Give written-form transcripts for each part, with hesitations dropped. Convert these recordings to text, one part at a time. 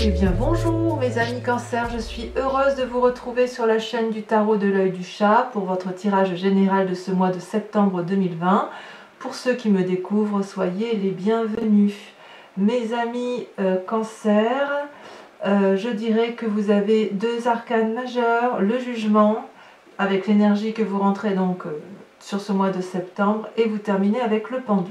Eh bien bonjour mes amis Cancer, je suis heureuse de vous retrouver sur la chaîne du tarot de l'œil du chat pour votre tirage général de ce mois de septembre 2020. Pour ceux qui me découvrent, soyez les bienvenus. Mes amis Cancer, je dirais que vous avez deux arcanes majeurs, le jugement, avec l'énergie que vous rentrez donc sur ce mois de septembre, et vous terminez avec le pendu.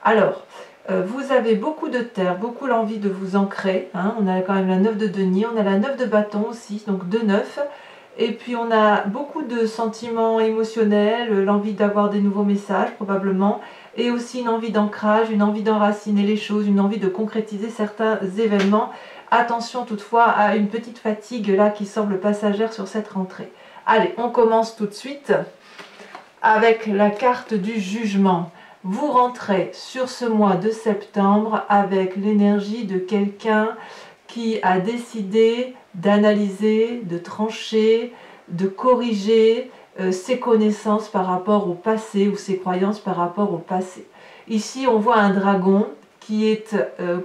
Alors, vous avez beaucoup de terre, beaucoup l'envie de vous ancrer, hein. On a quand même la 9 de denier, on a la 9 de bâton aussi, donc 2-9. Et puis on a beaucoup de sentiments émotionnels, l'envie d'avoir des nouveaux messages probablement, et aussi une envie d'ancrage, une envie d'enraciner les choses, une envie de concrétiser certains événements. Attention toutefois à une petite fatigue là qui semble passagère sur cette rentrée. Allez, on commence tout de suite avec la carte du jugement. Vous rentrez sur ce mois de septembre avec l'énergie de quelqu'un qui a décidé d'analyser, de trancher, de corriger ses connaissances par rapport au passé ou ses croyances par rapport au passé. Ici, on voit un dragon qui est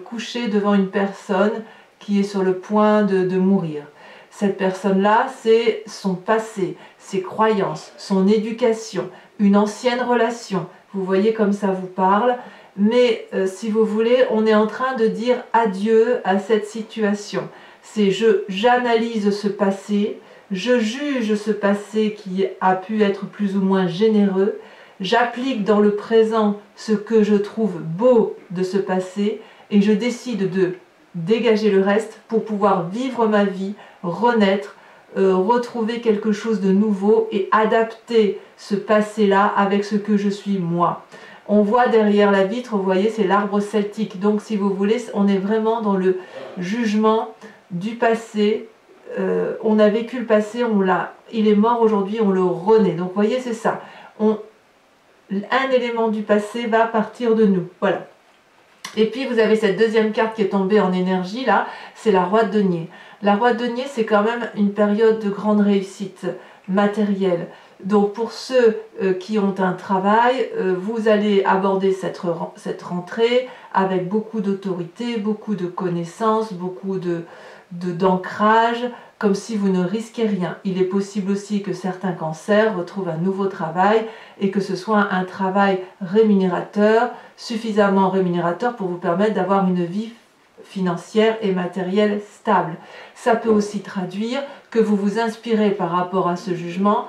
couché devant une personne qui est sur le point de mourir. Cette personne-là, c'est son passé, ses croyances, son éducation, une ancienne relation. Vous voyez comme ça vous parle, mais si vous voulez, on est en train de dire adieu à cette situation. C'est j'analyse ce passé, je juge ce passé qui a pu être plus ou moins généreux, j'applique dans le présent ce que je trouve beau de ce passé et je décide de dégager le reste pour pouvoir vivre ma vie, renaître, retrouver quelque chose de nouveau et adapter ce passé-là avec ce que je suis moi. On voit derrière la vitre, vous voyez, c'est l'arbre celtique. Donc si vous voulez, on est vraiment dans le jugement du passé. On a vécu le passé, il est mort aujourd'hui, on le renaît. Donc vous voyez, c'est ça. Un élément du passé va partir de nous. Voilà. Et puis vous avez cette deuxième carte qui est tombée en énergie là, c'est la roi de denier. La roi de denier, c'est quand même une période de grande réussite matérielle. Donc pour ceux qui ont un travail, vous allez aborder cette rentrée avec beaucoup d'autorité, beaucoup de connaissances, beaucoup d'ancrage, comme si vous ne risquez rien. Il est possible aussi que certains cancers retrouvent un nouveau travail et que ce soit un travail rémunérateur, suffisamment rémunérateur pour vous permettre d'avoir une vie financière et matérielle stable. Ça peut aussi traduire que vous vous inspirez par rapport à ce jugement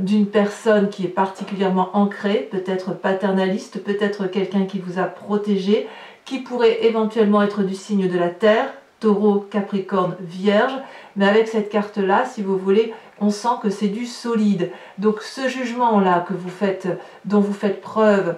d'une personne qui est particulièrement ancrée, peut-être paternaliste, peut-être quelqu'un qui vous a protégé, qui pourrait éventuellement être du signe de la terre, Taureau, Capricorne, Vierge, mais avec cette carte-là, si vous voulez, on sent que c'est du solide. Donc ce jugement-là que vous faites, dont vous faites preuve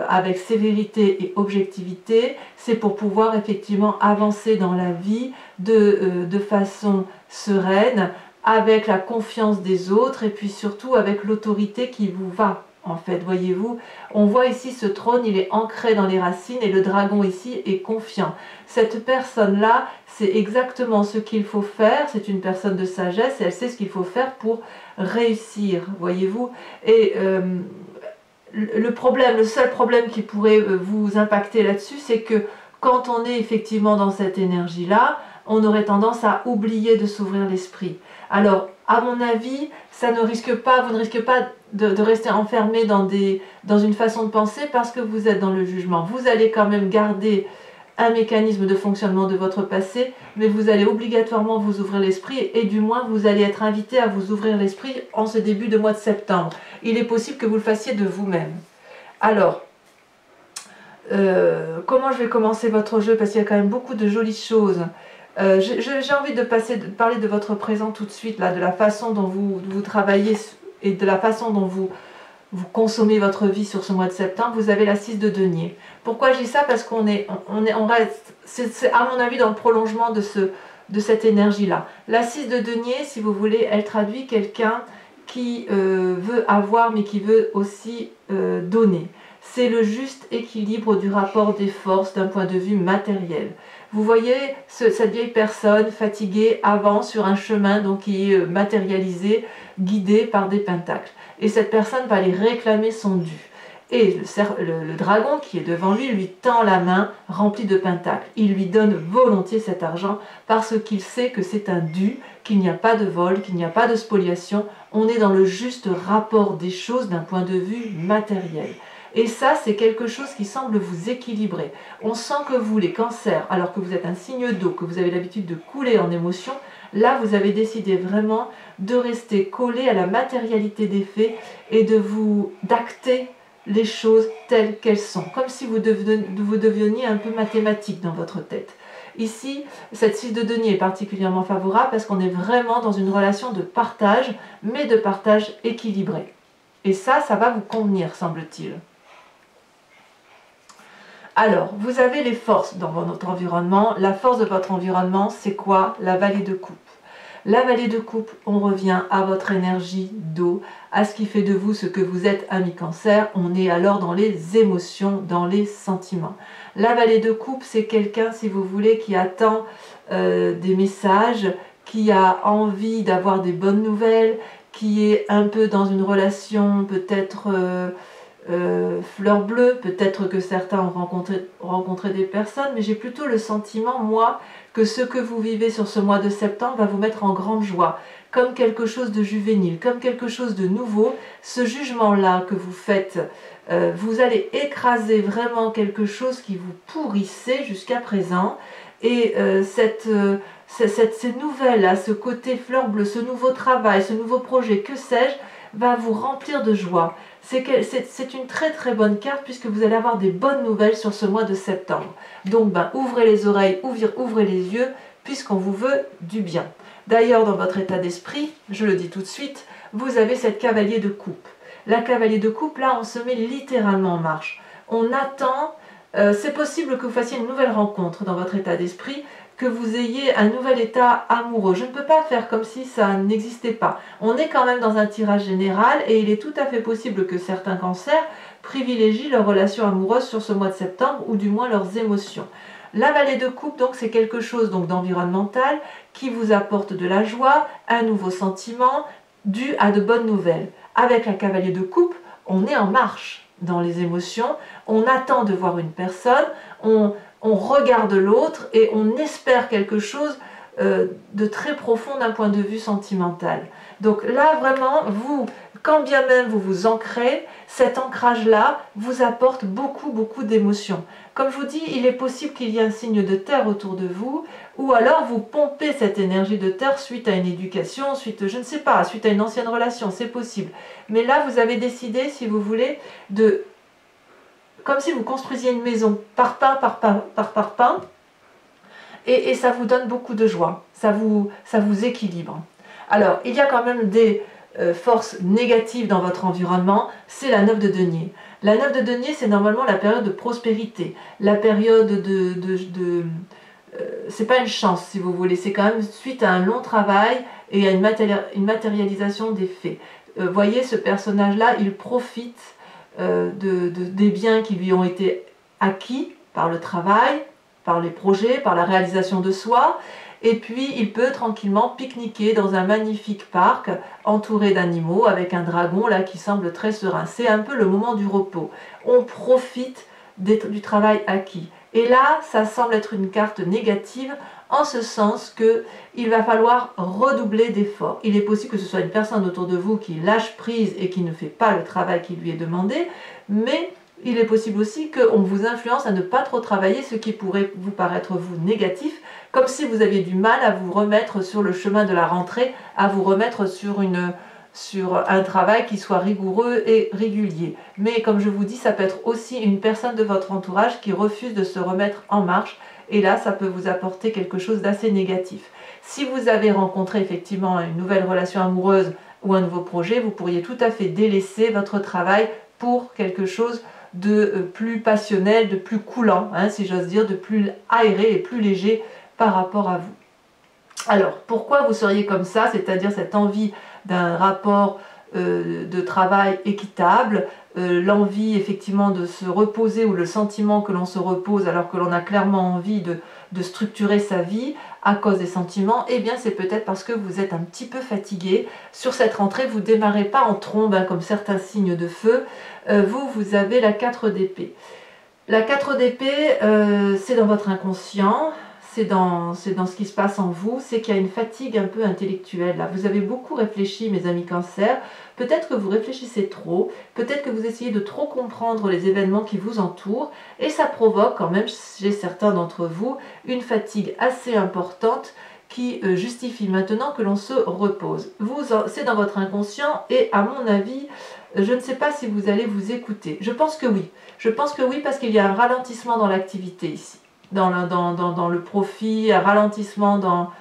avec sévérité et objectivité, c'est pour pouvoir effectivement avancer dans la vie de façon sereine, avec la confiance des autres et puis surtout avec l'autorité qui vous va. En fait, voyez-vous, on voit ici ce trône, il est ancré dans les racines et le dragon ici est confiant. Cette personne-là, c'est exactement ce qu'il faut faire, c'est une personne de sagesse et elle sait ce qu'il faut faire pour réussir, voyez-vous. Et le seul problème qui pourrait vous impacter là-dessus, c'est que quand on est effectivement dans cette énergie-là, on aurait tendance à oublier de s'ouvrir l'esprit. Alors, à mon avis, ça ne risque pas, vous ne risquez pas de rester enfermé dans une façon de penser parce que vous êtes dans le jugement. Vous allez quand même garder un mécanisme de fonctionnement de votre passé, mais vous allez obligatoirement vous ouvrir l'esprit et du moins vous allez être invité à vous ouvrir l'esprit en ce début de mois de septembre. Il est possible que vous le fassiez de vous-même. Alors, comment je vais commencer votre jeu parce qu'il y a quand même beaucoup de jolies choses. J'ai envie de parler de votre présent tout de suite, là, de la façon dont vous travaillez et de la façon dont vous consommez votre vie sur ce mois de septembre. Vous avez la 6 de denier. Pourquoi je dis ça? Parce qu'on reste, c'est à mon avis dans le prolongement de cette énergie-là. La 6 de denier, si vous voulez, elle traduit quelqu'un qui veut avoir mais qui veut aussi donner. C'est le juste équilibre du rapport des forces d'un point de vue matériel. Vous voyez cette vieille personne fatiguée avance sur un chemin donc qui est matérialisé, guidé par des pentacles. Et cette personne va aller réclamer son dû. Et le dragon qui est devant lui tend la main remplie de pentacles. Il lui donne volontiers cet argent parce qu'il sait que c'est un dû, qu'il n'y a pas de vol, qu'il n'y a pas de spoliation. On est dans le juste rapport des choses d'un point de vue matériel. Et ça, c'est quelque chose qui semble vous équilibrer. On sent que vous, les cancers, alors que vous êtes un signe d'eau, que vous avez l'habitude de couler en émotion, là, vous avez décidé vraiment de rester collé à la matérialité des faits et d'acter les choses telles qu'elles sont, comme si vous deveniez un peu mathématique dans votre tête. Ici, cette 6 de denier est particulièrement favorable parce qu'on est vraiment dans une relation de partage, mais de partage équilibré. Et ça va vous convenir, semble-t-il. Alors, vous avez les forces dans votre environnement. La force de votre environnement, c'est quoi? La vallée de coupe. La vallée de coupe, on revient à votre énergie d'eau, à ce qui fait de vous ce que vous êtes, ami cancer. On est alors dans les émotions, dans les sentiments. La vallée de coupe, c'est quelqu'un, si vous voulez, qui attend des messages, qui a envie d'avoir des bonnes nouvelles, qui est un peu dans une relation peut-être fleur bleue, peut-être que certains ont rencontré des personnes, mais j'ai plutôt le sentiment, moi, que ce que vous vivez sur ce mois de septembre va vous mettre en grande joie, comme quelque chose de juvénile, comme quelque chose de nouveau. Ce jugement-là que vous faites, vous allez écraser vraiment quelque chose qui vous pourrissait jusqu'à présent, et ces nouvelles-là, ce côté fleur bleue, ce nouveau travail, ce nouveau projet, que sais-je, va vous remplir de joie. C'est une très très bonne carte puisque vous allez avoir des bonnes nouvelles sur ce mois de septembre. Donc ouvrez les oreilles, ouvrez les yeux puisqu'on vous veut du bien. D'ailleurs, dans votre état d'esprit, je le dis tout de suite, vous avez cette cavalier de coupe. La cavalier de coupe, là, on se met littéralement en marche. On attend, c'est possible que vous fassiez une nouvelle rencontre dans votre état d'esprit, que vous ayez un nouvel état amoureux. Je ne peux pas faire comme si ça n'existait pas. On est quand même dans un tirage général et il est tout à fait possible que certains cancers privilégient leurs relations amoureuses sur ce mois de septembre ou du moins leurs émotions. La vallée de coupe, donc, c'est quelque chose d'environnemental qui vous apporte de la joie, un nouveau sentiment dû à de bonnes nouvelles. Avec la cavalier de coupe, on est en marche dans les émotions, on attend de voir une personne, on regarde l'autre et on espère quelque chose de très profond d'un point de vue sentimental. Donc là, vraiment, vous, quand bien même vous vous ancrez, cet ancrage-là vous apporte beaucoup, beaucoup d'émotions. Comme je vous dis, il est possible qu'il y ait un signe de terre autour de vous, ou alors vous pompez cette énergie de terre suite à une éducation, suite, je ne sais pas, suite à une ancienne relation, c'est possible. Mais là, vous avez décidé, si vous voulez, comme si vous construisiez une maison, par pain, par pain, et ça vous donne beaucoup de joie, ça vous équilibre. Alors, il y a quand même des forces négatives dans votre environnement, c'est la 9 de denier. La 9 de denier, c'est normalement la période de prospérité, la période c'est pas une chance si vous voulez, c'est quand même suite à un long travail et à une matérialisation des faits. Voyez, ce personnage-là, il profite des biens qui lui ont été acquis par le travail, par les projets, par la réalisation de soi, et puis il peut tranquillement pique-niquer dans un magnifique parc entouré d'animaux avec un dragon là qui semble très serein. C'est un peu le moment du repos. On profite du travail acquis. Et là, ça semble être une carte négative en ce sens qu'il va falloir redoubler d'efforts. Il est possible que ce soit une personne autour de vous qui lâche prise et qui ne fait pas le travail qui lui est demandé, mais il est possible aussi qu'on vous influence à ne pas trop travailler, ce qui pourrait vous paraître vous négatif, comme si vous aviez du mal à vous remettre sur le chemin de la rentrée, à vous remettre sur un travail qui soit rigoureux et régulier. Mais comme je vous dis, ça peut être aussi une personne de votre entourage qui refuse de se remettre en marche, et là, ça peut vous apporter quelque chose d'assez négatif. Si vous avez rencontré effectivement une nouvelle relation amoureuse ou un nouveau projet, vous pourriez tout à fait délaisser votre travail pour quelque chose de plus passionnel, de plus coulant, hein, si j'ose dire, de plus aéré et plus léger par rapport à vous. Alors, pourquoi vous seriez comme ça, c'est-à-dire cette envie d'un rapport de travail équitable, l'envie effectivement de se reposer ou le sentiment que l'on se repose alors que l'on a clairement envie de structurer sa vie à cause des sentiments, eh bien c'est peut-être parce que vous êtes un petit peu fatigué. Sur cette rentrée, vous ne démarrez pas en trombe hein, comme certains signes de feu. Vous avez la 4 d'épée. La 4 d'épée, c'est dans votre inconscient. C'est dans ce qui se passe en vous, c'est qu'il y a une fatigue un peu intellectuelle. Là. Vous avez beaucoup réfléchi, mes amis Cancer. Peut-être que vous réfléchissez trop, peut-être que vous essayez de trop comprendre les événements qui vous entourent, et ça provoque quand même, chez certains d'entre vous, une fatigue assez importante qui justifie maintenant que l'on se repose. C'est dans votre inconscient, et à mon avis, je ne sais pas si vous allez vous écouter. Je pense que oui. Je pense que oui, parce qu'il y a un ralentissement dans l'activité ici. Dans le profit, un ralentissement dans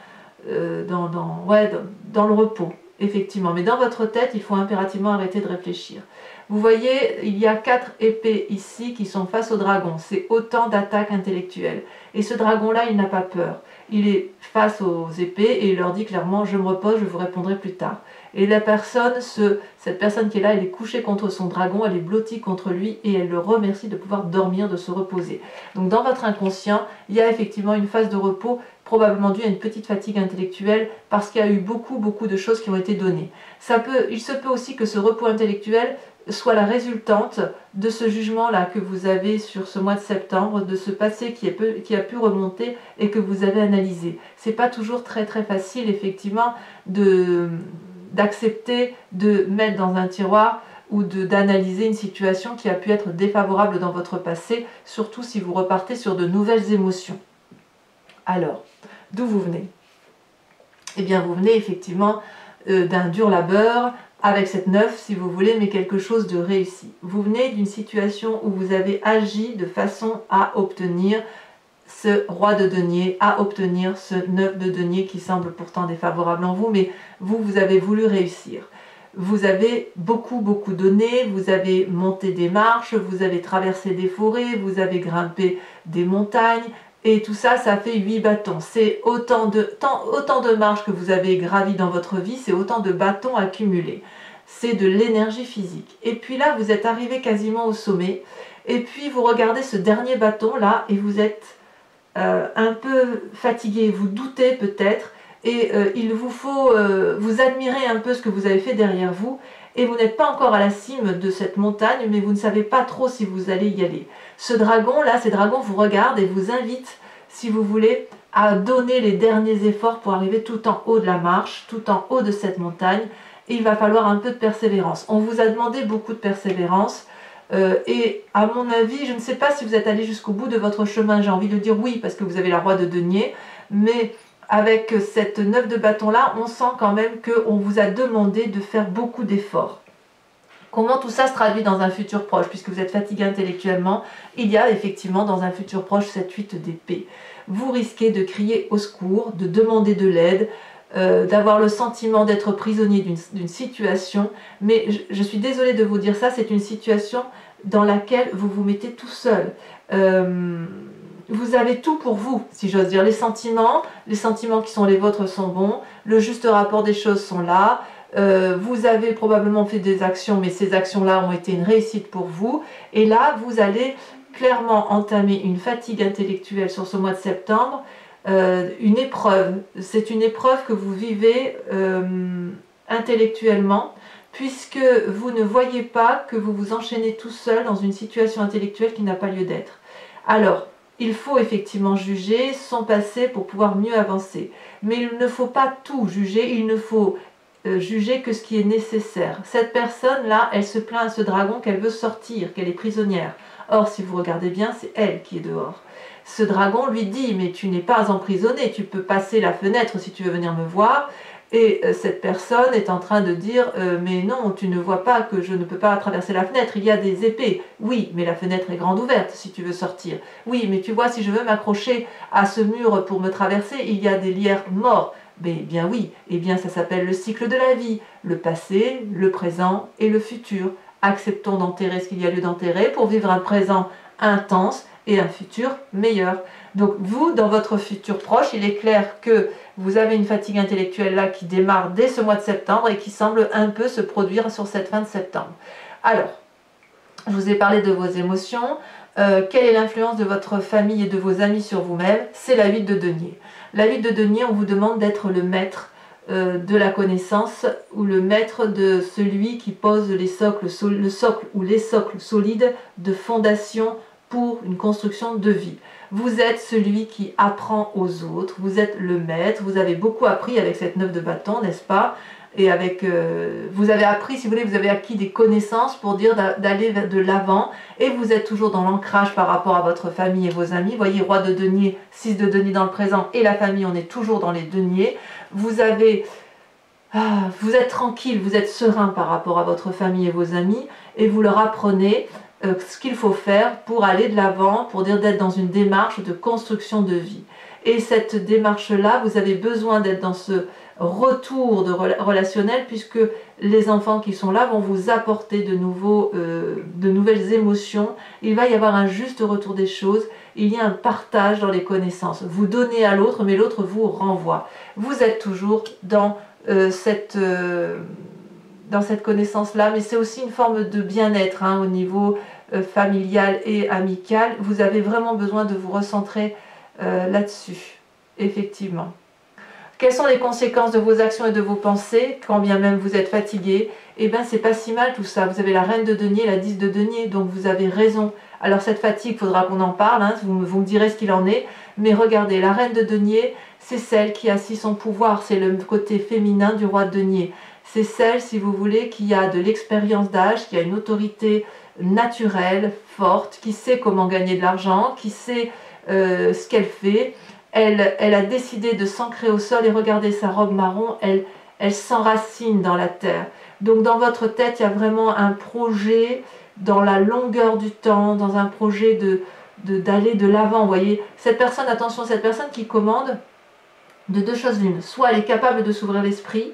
le repos, effectivement. Mais dans votre tête, il faut impérativement arrêter de réfléchir. Vous voyez, il y a 4 épées ici qui sont face au dragon. C'est autant d'attaques intellectuelles. Et ce dragon-là, il n'a pas peur. Il est face aux épées et il leur dit clairement « je me repose, je vous répondrai plus tard ». Et cette personne qui est là, elle est couchée contre son dragon, elle est blottie contre lui et elle le remercie de pouvoir dormir, de se reposer. Donc dans votre inconscient, il y a effectivement une phase de repos, probablement due à une petite fatigue intellectuelle parce qu'il y a eu beaucoup de choses qui ont été données. Il se peut aussi que ce repos intellectuel soit la résultante de ce jugement-là que vous avez sur ce mois de septembre, de ce passé qui a pu remonter et que vous avez analysé. C'est pas toujours très facile, effectivement, d'accepter de mettre dans un tiroir ou d'analyser une situation qui a pu être défavorable dans votre passé, surtout si vous repartez sur de nouvelles émotions. Alors, d'où vous venez? Eh bien, vous venez effectivement d'un dur labeur, avec cette 9 si vous voulez, mais quelque chose de réussi. Vous venez d'une situation où vous avez agi de façon à obtenir ce roi de denier, à obtenir ce 9 de denier qui semble pourtant défavorable en vous, mais vous avez voulu réussir. Vous avez beaucoup donné, vous avez monté des marches, vous avez traversé des forêts, vous avez grimpé des montagnes, et tout ça, ça fait 8 bâtons. C'est autant de marches que vous avez gravies dans votre vie, c'est autant de bâtons accumulés. C'est de l'énergie physique. Et puis là, vous êtes arrivé quasiment au sommet, et puis vous regardez ce dernier bâton là, et vous êtes un peu fatigué, vous doutez peut-être, et il vous faut vous admirer un peu ce que vous avez fait derrière vous, et vous n'êtes pas encore à la cime de cette montagne, mais vous ne savez pas trop si vous allez y aller. Ce dragon là, ces dragons vous regardent et vous invitent, si vous voulez, à donner les derniers efforts pour arriver tout en haut de la marche, tout en haut de cette montagne, et il va falloir un peu de persévérance. On vous a demandé beaucoup de persévérance, et à mon avis, je ne sais pas si vous êtes allé jusqu'au bout de votre chemin, j'ai envie de dire oui, parce que vous avez la roi de denier, mais avec cette 9 de bâton là, on sent quand même qu'on vous a demandé de faire beaucoup d'efforts. Comment tout ça se traduit dans un futur proche? Puisque vous êtes fatigué intellectuellement, il y a effectivement dans un futur proche cette 8 d'épée. Vous risquez de crier au secours, de demander de l'aide, d'avoir le sentiment d'être prisonnier d'une situation, mais je suis désolée de vous dire ça, c'est une situation dans laquelle vous vous mettez tout seul. Vous avez tout pour vous, si j'ose dire. Les sentiments qui sont les vôtres sont bons, le juste rapport des choses sont là, vous avez probablement fait des actions, mais ces actions-là ont été une réussite pour vous, et là, vous allez clairement entamer une fatigue intellectuelle sur ce mois de septembre, une épreuve. C'est une épreuve que vous vivez intellectuellement, puisque vous ne voyez pas que vous vous enchaînez tout seul dans une situation intellectuelle qui n'a pas lieu d'être. Alors, il faut effectivement juger son passé pour pouvoir mieux avancer. Mais il ne faut pas tout juger, il ne faut juger que ce qui est nécessaire. Cette personne-là, elle se plaint à ce dragon qu'elle veut sortir, qu'elle est prisonnière. Or, si vous regardez bien, c'est elle qui est dehors. Ce dragon lui dit, mais tu n'es pas emprisonné, tu peux passer la fenêtre si tu veux venir me voir. Et cette personne est en train de dire mais non, tu ne vois pas que je ne peux pas traverser la fenêtre, il y a des épées. Oui, mais la fenêtre est grande ouverte si tu veux sortir. Oui, mais tu vois, si je veux m'accrocher à ce mur pour me traverser, il y a des lierres morts. Mais bien oui, eh bien ça s'appelle le cycle de la vie, le passé, le présent et le futur. Acceptons d'enterrer ce qu'il y a lieu d'enterrer pour vivre un présent intense et un futur meilleur. Donc vous, dans votre futur proche, il est clair que vous avez une fatigue intellectuelle là qui démarre dès ce mois de septembre et qui semble un peu se produire sur cette fin de septembre. Alors, je vous ai parlé de vos émotions. Quelle est l'influence de votre famille et de vos amis sur vous-même? C'est la 8 de denier. La 8 de denier, on vous demande d'être le maître de la connaissance ou le maître de celui qui pose le socle ou les socles solides de fondation pour une construction de vie. Vous êtes celui qui apprend aux autres, vous êtes le maître, vous avez beaucoup appris avec cette 9 de bâton, n'est-ce pas? Et avec, vous avez appris, si vous voulez, vous avez acquis des connaissances pour dire d'aller de l'avant, et vous êtes toujours dans l'ancrage par rapport à votre famille et vos amis. Vous voyez, roi de denier, 6 de denier dans le présent, et la famille, on est toujours dans les deniers. Vous êtes tranquille, vous êtes serein par rapport à votre famille et vos amis, et vous leur apprenez ce qu'il faut faire pour aller de l'avant, pour dire d'être dans une démarche de construction de vie. Et cette démarche-là, vous avez besoin d'être dans ce retour de relationnel, puisque les enfants qui sont là vont vous apporter de nouvelles émotions. Il va y avoir un juste retour des choses, il y a un partage dans les connaissances. Vous donnez à l'autre, mais l'autre vous renvoie. Vous êtes toujours dans cette connaissance-là, mais c'est aussi une forme de bien-être au niveau familial et amical. Vous avez vraiment besoin de vous recentrer là-dessus, effectivement. Quelles sont les conséquences de vos actions et de vos pensées, quand bien même vous êtes fatigué? Eh bien, c'est pas si mal tout ça. Vous avez la reine de denier, la 10 de denier, donc vous avez raison. Alors cette fatigue, il faudra qu'on en parle, vous me direz ce qu'il en est. Mais regardez, la reine de denier, c'est celle qui a assis son pouvoir, c'est le côté féminin du roi de denier. C'est celle, si vous voulez, qui a de l'expérience d'âge, qui a une autorité naturelle, forte, qui sait comment gagner de l'argent, qui sait ce qu'elle fait. Elle a décidé de s'ancrer au sol et regardez sa robe marron, elle s'enracine dans la terre. Donc dans votre tête, il y a vraiment un projet dans la longueur du temps, dans un projet d'aller de l'avant. Vous voyez, cette personne, attention, cette personne qui commande de deux choses l'une. Soit elle est capable de s'ouvrir l'esprit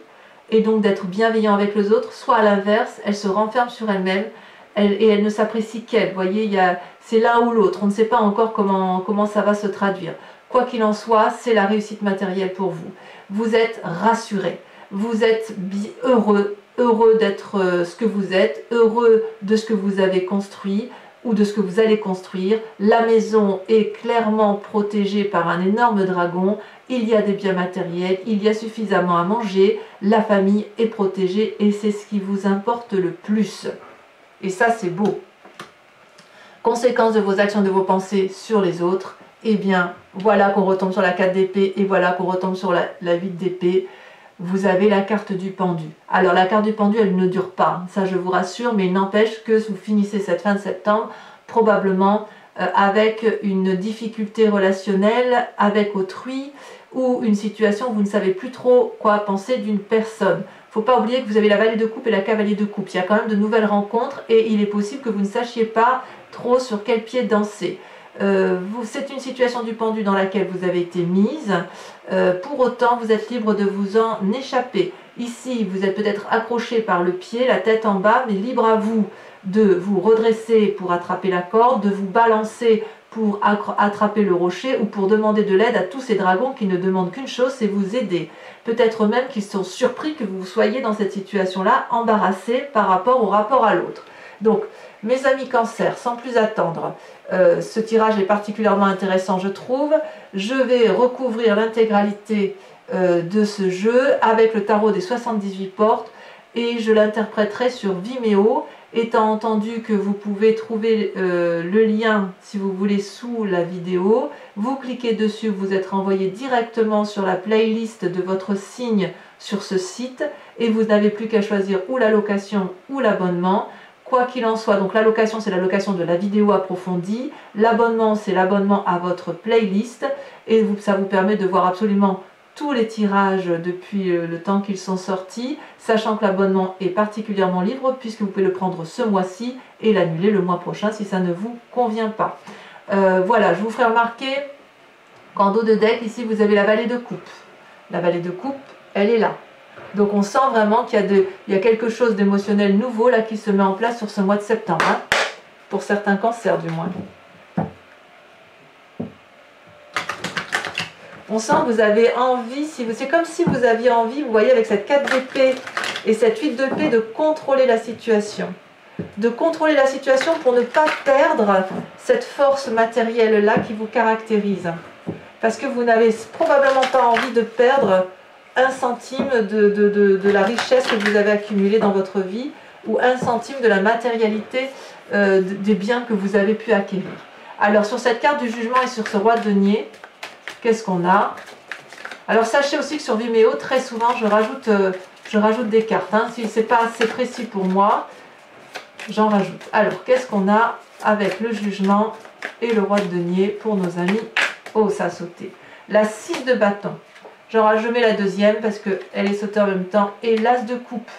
et donc d'être bienveillant avec les autres, soit à l'inverse, elle se renferme sur elle-même et elle ne s'apprécie qu'elle. Vous voyez, c'est l'un ou l'autre. On ne sait pas encore comment ça va se traduire. Quoi qu'il en soit, c'est la réussite matérielle pour vous. Vous êtes rassuré, vous êtes heureux d'être ce que vous êtes, heureux de ce que vous avez construit ou de ce que vous allez construire. La maison est clairement protégée par un énorme dragon, il y a des biens matériels, il y a suffisamment à manger, la famille est protégée et c'est ce qui vous importe le plus. Et ça, c'est beau. Conséquence de vos actions, de vos pensées sur les autres. Eh bien, voilà qu'on retombe sur la 4 d'épée et voilà qu'on retombe sur la 8 d'épée. Vous avez la carte du pendu. Alors, la carte du pendu, elle ne dure pas, ça je vous rassure, mais il n'empêche que vous finissez cette fin de septembre probablement avec une difficulté relationnelle avec autrui ou une situation où vous ne savez plus trop quoi penser d'une personne. Il ne faut pas oublier que vous avez la vallée de coupe et la cavalier de coupe. Il y a quand même de nouvelles rencontres et il est possible que vous ne sachiez pas trop sur quel pied danser. C'est une situation du pendu dans laquelle vous avez été mise. Pour autant, vous êtes libre de vous en échapper. Ici, vous êtes peut-être accroché par le pied, la tête en bas, mais libre à vous de vous redresser pour attraper la corde, de vous balancer pour attraper le rocher ou pour demander de l'aide à tous ces dragons qui ne demandent qu'une chose, c'est vous aider. Peut-être même qu'ils sont surpris que vous soyez dans cette situation-là, embarrassé par rapport à l'autre. Donc, mes amis Cancer, sans plus attendre, ce tirage est particulièrement intéressant, je trouve. Je vais recouvrir l'intégralité de ce jeu avec le tarot des 78 portes et je l'interpréterai sur Vimeo, étant entendu que vous pouvez trouver le lien, si vous voulez, sous la vidéo. Vous cliquez dessus, vous êtes renvoyé directement sur la playlist de votre signe sur ce site et vous n'avez plus qu'à choisir ou la location ou l'abonnement. Quoi qu'il en soit, donc l'allocation c'est l'allocation de la vidéo approfondie, l'abonnement c'est l'abonnement à votre playlist et ça vous permet de voir absolument tous les tirages depuis le temps qu'ils sont sortis, sachant que l'abonnement est particulièrement libre puisque vous pouvez le prendre ce mois-ci et l'annuler le mois prochain si ça ne vous convient pas. Voilà, je vous ferai remarquer qu'en dos de deck, ici vous avez la vallée de coupe. La vallée de coupe, elle est là. Donc on sent vraiment qu'il y a quelque chose d'émotionnel nouveau là qui se met en place sur ce mois de septembre, pour certains cancers du moins. On sent que vous avez envie, c'est comme si vous aviez envie, vous voyez avec cette 4 d'épée et cette 8 d'épée, de contrôler la situation. de contrôler la situation pour ne pas perdre cette force matérielle-là qui vous caractérise. Parce que vous n'avez probablement pas envie de perdre un centime de la richesse que vous avez accumulée dans votre vie ou un centime de la matérialité des biens que vous avez pu acquérir. Alors sur cette carte du jugement et sur ce roi de denier, qu'est-ce qu'on a? Alors sachez aussi que sur Vimeo, très souvent je rajoute des cartes. Hein. Si ce n'est pas assez précis pour moi, j'en rajoute. Alors qu'est-ce qu'on a avec le jugement et le roi de denier pour nos amis? Oh, ça a sauté. La 6 de bâton. Genre, je mets la deuxième parce qu'elle est sautée en même temps. Et l'as de coupe.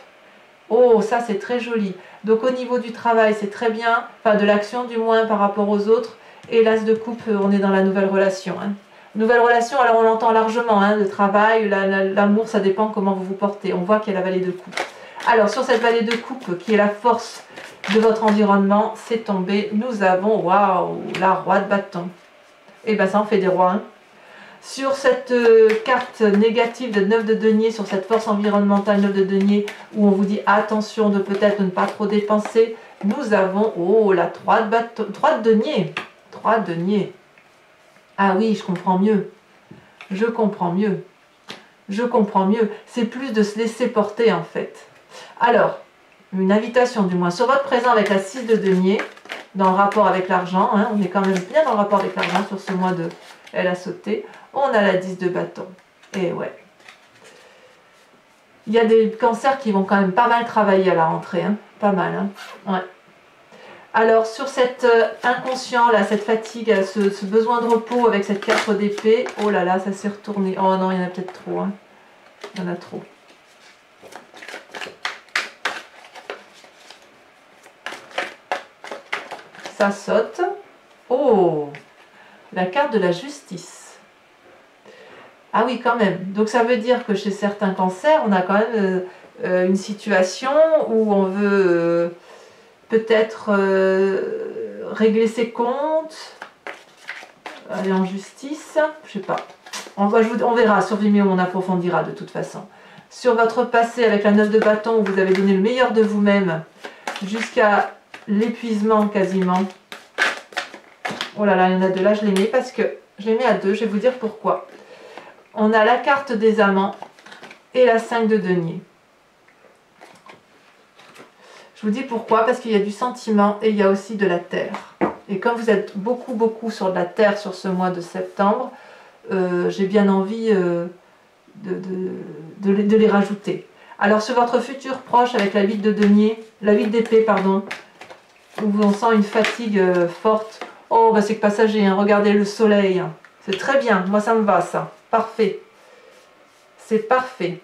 Oh, ça c'est très joli. Donc au niveau du travail, c'est très bien. Enfin, de l'action du moins par rapport aux autres. Et l'as de coupe, on est dans la nouvelle relation. Hein. Nouvelle relation, alors on l'entend largement. Hein, le travail, l'amour, ça dépend comment vous vous portez. On voit qu'il y a la vallée de coupe. Alors sur cette vallée de coupe, qui est la force de votre environnement, c'est tombé. Nous avons, waouh, la roi de bâton. Et bien ça en fait des rois. Hein. Sur cette carte négative de 9 de denier, sur cette force environnementale 9 de denier, où on vous dit attention de peut-être ne pas trop dépenser, nous avons, oh, la 3 de bâton, 3 de denier. 3 de denier. Ah oui, je comprends mieux. Je comprends mieux. Je comprends mieux. C'est plus de se laisser porter en fait. Alors, une invitation du moins sur votre présent avec la 6 de denier, dans le rapport avec l'argent, hein, on est quand même bien dans le rapport avec l'argent sur ce mois de elle a sauté, on a la 10 de bâton, et ouais. Il y a des cancers qui vont quand même pas mal travailler à la rentrée, hein, pas mal, hein, ouais. Alors sur cet inconscient, là, cette fatigue, ce besoin de repos avec cette 4 d'épée, oh là là, ça s'est retourné, oh non, il y en a peut-être trop, hein. Il y en a trop. Ça saute. Oh, la carte de la justice. Ah oui, quand même. Donc ça veut dire que chez certains cancers, on a quand même une situation où on veut peut-être régler ses comptes, aller en justice, je sais pas. On verra sur Vimeo, on approfondira de toute façon. Sur votre passé avec la 9 de bâton, où vous avez donné le meilleur de vous-même jusqu'à l'épuisement quasiment. Oh là là, il y en a deux là, je les mets parce que je les mets à deux, je vais vous dire pourquoi. On a la carte des amants et la 5 de denier. Je vous dis pourquoi, parce qu'il y a du sentiment et il y a aussi de la terre. Et comme vous êtes beaucoup sur de la terre sur ce mois de septembre, j'ai bien envie de les rajouter. Alors sur votre futur proche avec la 8 de denier, la 8 d'épée, pardon, où on sent une fatigue forte. Oh, bah c'est que passager, hein. Regardez le soleil. C'est très bien, moi ça me va ça. Parfait. C'est parfait.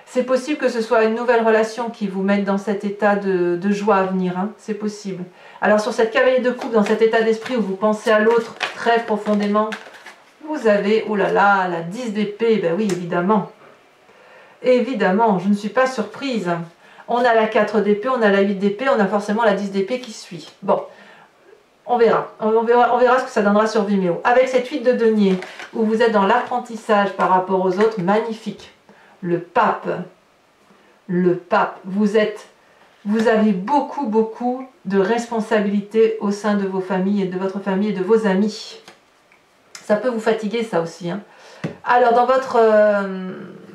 C'est possible que ce soit une nouvelle relation qui vous mette dans cet état de joie à venir. Hein. C'est possible. Alors sur cette cavalier de coupe, dans cet état d'esprit où vous pensez à l'autre très profondément, vous avez, oh là là, la 10 d'épée. Ben oui, évidemment. Évidemment, je ne suis pas surprise. On a la 4 d'épée, on a la 8 d'épée, on a forcément la 10 d'épée qui suit. Bon, on verra. On verra ce que ça donnera sur Vimeo. Avec cette 8 de denier, où vous êtes dans l'apprentissage par rapport aux autres, magnifique. Le pape. Le pape. Vous avez beaucoup de responsabilités au sein de vos familles et de votre famille et de vos amis. Ça peut vous fatiguer, ça aussi. Hein. Alors,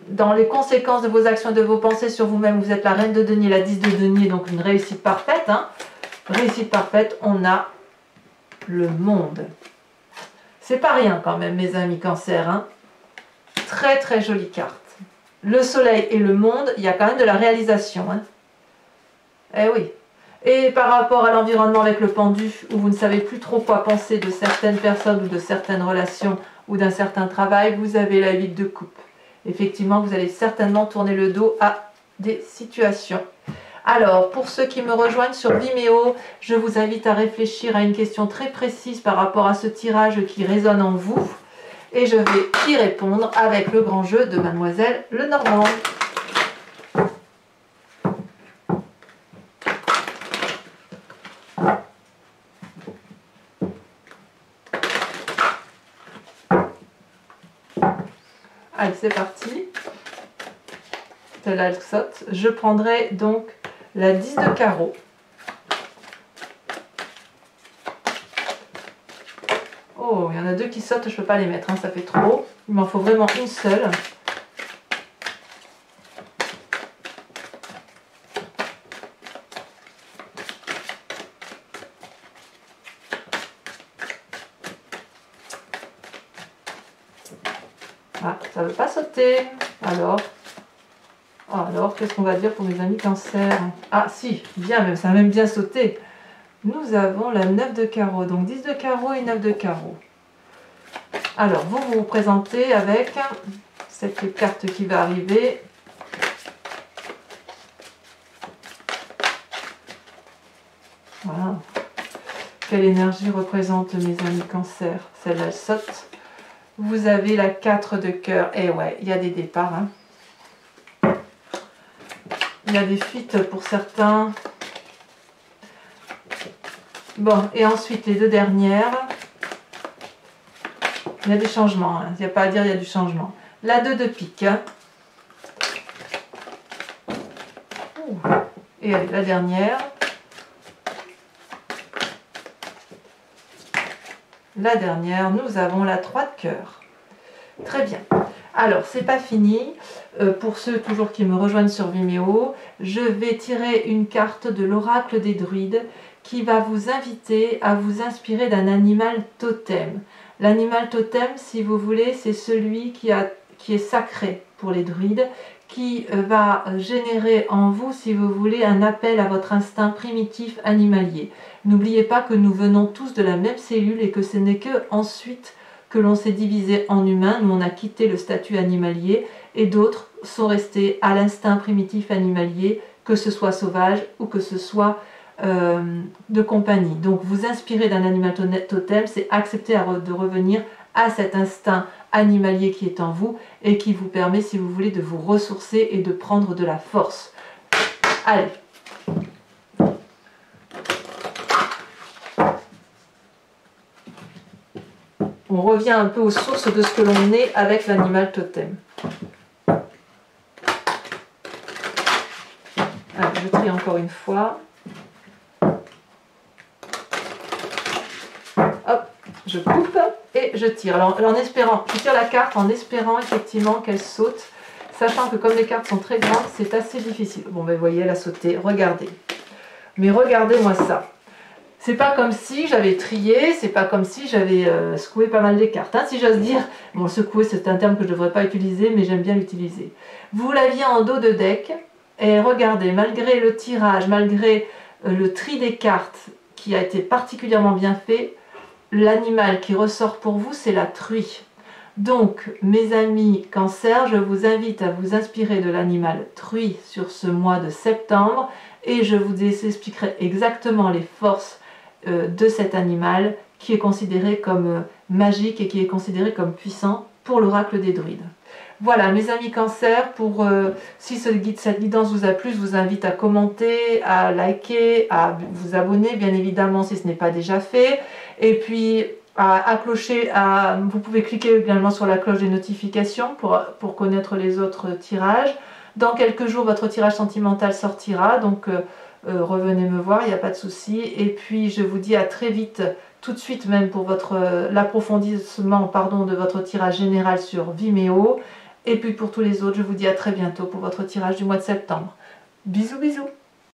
dans les conséquences de vos actions et de vos pensées sur vous-même, vous êtes la reine de denier, la 10 de denier, donc une réussite parfaite. Hein. Réussite parfaite, on a le monde. C'est pas rien quand même, mes amis cancer. Hein. Très jolie carte. Le soleil et le monde, il y a quand même de la réalisation. Hein. Eh oui. Et par rapport à l'environnement avec le pendu, où vous ne savez plus trop quoi penser de certaines personnes ou de certaines relations ou d'un certain travail, vous avez la 8 de coupe. Effectivement, vous allez certainement tourner le dos à des situations. Alors, pour ceux qui me rejoignent sur Vimeo, je vous invite à réfléchir à une question très précise par rapport à ce tirage qui résonne en vous. Et je vais y répondre avec le grand jeu de Mademoiselle Lenormand. Allez, c'est parti. Celle-là, elle saute. Je prendrai donc la 10 de carreau. a deux qui sautent, je ne peux pas les mettre, hein, ça fait trop. Il m'en faut vraiment une seule. Ah, ça ne veut pas sauter. Alors, qu'est-ce qu'on va dire pour mes amis cancer? Ah si, bien même, ça a même bien sauté. Nous avons la 9 de carreau, donc 10 de carreau et 9 de carreau. Alors, vous vous présentez avec cette carte qui va arriver. Voilà. Quelle énergie représente mes amis cancer? Celle-là, elle saute. Vous avez la 4 de cœur. Et ouais, il y a des départs. Hein. Il y a des fuites pour certains. Bon, et ensuite les deux dernières. Il y a des changements. Hein. Il n'y a pas à dire, il y a du changement. La 2 de pique. Hein. Et allez, la dernière. La dernière, nous avons la 3 de cœur. Très bien. Alors, c'est pas fini. Pour ceux toujours qui me rejoignent sur Vimeo, je vais tirer une carte de l'oracle des druides qui va vous inviter à vous inspirer d'un animal totem. L'animal totem, si vous voulez, c'est celui qui est sacré pour les druides, qui va générer en vous, si vous voulez, un appel à votre instinct primitif animalier. N'oubliez pas que nous venons tous de la même cellule et que ce n'est que ensuite que l'on s'est divisé en humains. Nous, on a quitté le statut animalier et d'autres sont restés à l'instinct primitif animalier, que ce soit sauvage ou que ce soit de compagnie. Donc, vous inspirer d'un animal totem, c'est accepter de revenir à cet instinct animalier qui est en vous et qui vous permet, si vous voulez, de vous ressourcer et de prendre de la force. Allez. On revient un peu aux sources de ce que l'on est avec l'animal totem. Allez, je trie encore une fois. Hop, je coupe et je tire. Alors en espérant, je tire la carte en espérant effectivement qu'elle saute, sachant que comme les cartes sont très grandes, c'est assez difficile. Bon, ben vous voyez, elle a sauté. Regardez. Mais regardez-moi ça. C'est pas comme si j'avais trié, c'est pas comme si j'avais secoué pas mal les cartes, hein, si j'ose dire. Bon, secouer, c'est un terme que je ne devrais pas utiliser, mais j'aime bien l'utiliser. Vous l'aviez en dos de deck, et regardez, malgré le tirage, malgré le tri des cartes qui a été particulièrement bien fait, l'animal qui ressort pour vous, c'est la truie. Donc, mes amis cancer, je vous invite à vous inspirer de l'animal truie sur ce mois de septembre, et je vous expliquerai exactement les forces de cet animal qui est considéré comme magique et qui est considéré comme puissant pour l'oracle des druides. Voilà mes amis cancer, si cette guidance vous a plu, je vous invite à commenter, à liker, à vous abonner bien évidemment si ce n'est pas déjà fait, et puis à clocher, vous pouvez cliquer également sur la cloche des notifications pour connaître les autres tirages. Dans quelques jours votre tirage sentimental sortira, donc revenez me voir, il n'y a pas de souci. Et puis je vous dis à très vite, tout de suite même pour l'approfondissement de votre tirage général sur Vimeo. Et puis pour tous les autres, je vous dis à très bientôt pour votre tirage du mois de septembre. Bisous bisous.